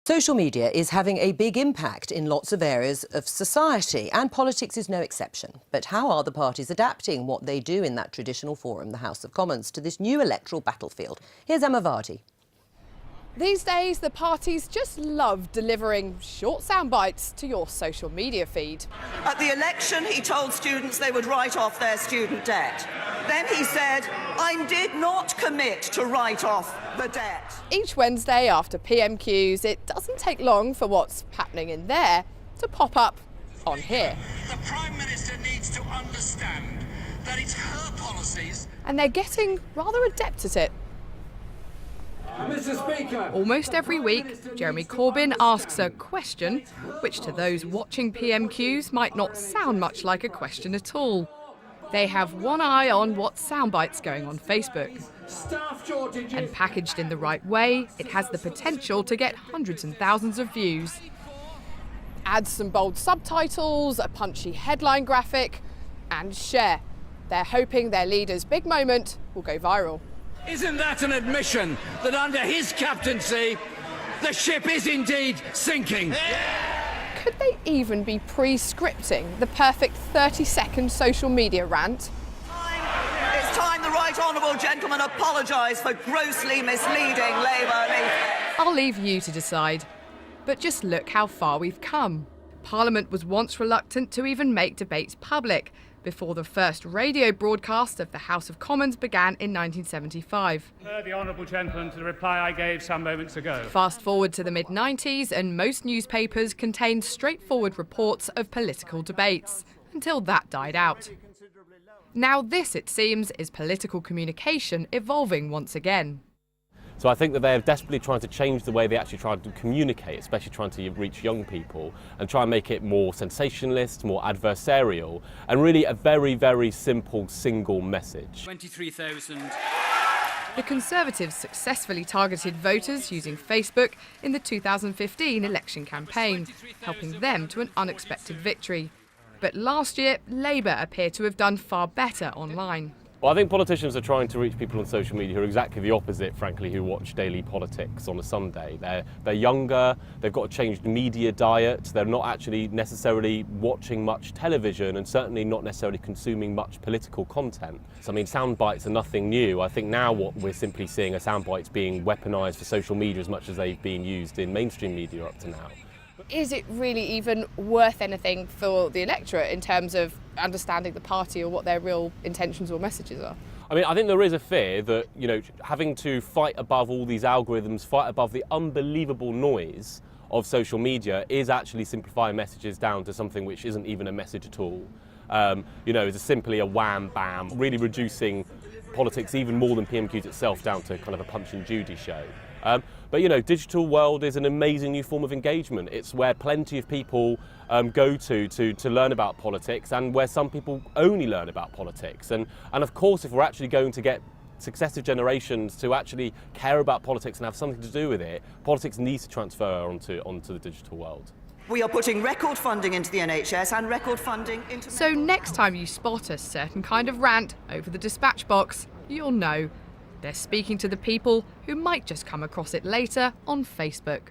Social media is having a big impact in lots of areas of society, and politics is no exception. But how are the parties adapting what they do in that traditional forum, the House of Commons, to this new electoral battlefield? Here's Emma Vardy. These days, the parties just love delivering short sound bites to your social media feed. At the election, he told students they would write off their student debt. Then he said, I did not commit to write off the debt. Each Wednesday after PMQs, it doesn't take long for what's happening in there to pop up on here. The Prime Minister needs to understand that it's her policies. And they're getting rather adept at it. Mr. Speaker. Almost every week, Jeremy Corbyn asks a question, which to those watching PMQs might not sound much like a question at all. They have one eye on what soundbites going on Facebook. Staff shortages. And packaged in the right way, it has the potential to get hundreds and thousands of views. Add some bold subtitles, a punchy headline graphic, and share. They're hoping their leader's big moment will go viral. Isn't that an admission that under his captaincy, the ship is indeed sinking? Could they even be pre-scripting the perfect 30-second social media rant? It's time the right honourable gentleman apologised for grossly misleading Labour. I'll leave you to decide. But just look how far we've come. Parliament was once reluctant to even make debates public, before the first radio broadcast of the House of Commons began in 1975. The honourable gentleman to the reply I gave some moments ago. Fast forward to the mid-90s and most newspapers contained straightforward reports of political debates, until that died out. Now this, it seems, is political communication evolving once again. So I think that they're desperately trying to change the way they actually try to communicate, especially trying to reach young people, and try and make it more sensationalist, more adversarial, and really a very, very simple single message. 23,000. The Conservatives successfully targeted voters using Facebook in the 2015 election campaign, helping them to an unexpected victory. But last year, Labour appeared to have done far better online. Well, I think politicians are trying to reach people on social media who are exactly the opposite, frankly, who watch daily politics on a Sunday. They're younger, they've got a changed media diet, they're not actually necessarily watching much television and certainly not necessarily consuming much political content. So, I mean, sound bites are nothing new. I think now what we're simply seeing are sound bites being weaponised for social media as much as they've been used in mainstream media up to now. Is it really even worth anything for the electorate in terms of understanding the party or what their real intentions or messages are? I mean, I think there is a fear that, you know, having to fight above all these algorithms, fight above the unbelievable noise of social media is actually simplifying messages down to something which isn't even a message at all. You know, it's simply a wham bam, really reducing politics even more than PMQs itself down to kind of a Punch and Judy show. But, you know, digital world is an amazing new form of engagement. It's where plenty of people go to learn about politics, and where some people only learn about politics. And of course, if we're actually going to get successive generations to actually care about politics and have something to do with it, politics needs to transfer onto the digital world. We are putting record funding into the NHS and record funding into... So next time you spot a certain kind of rant over the dispatch box, you'll know they're speaking to the people who might just come across it later on Facebook.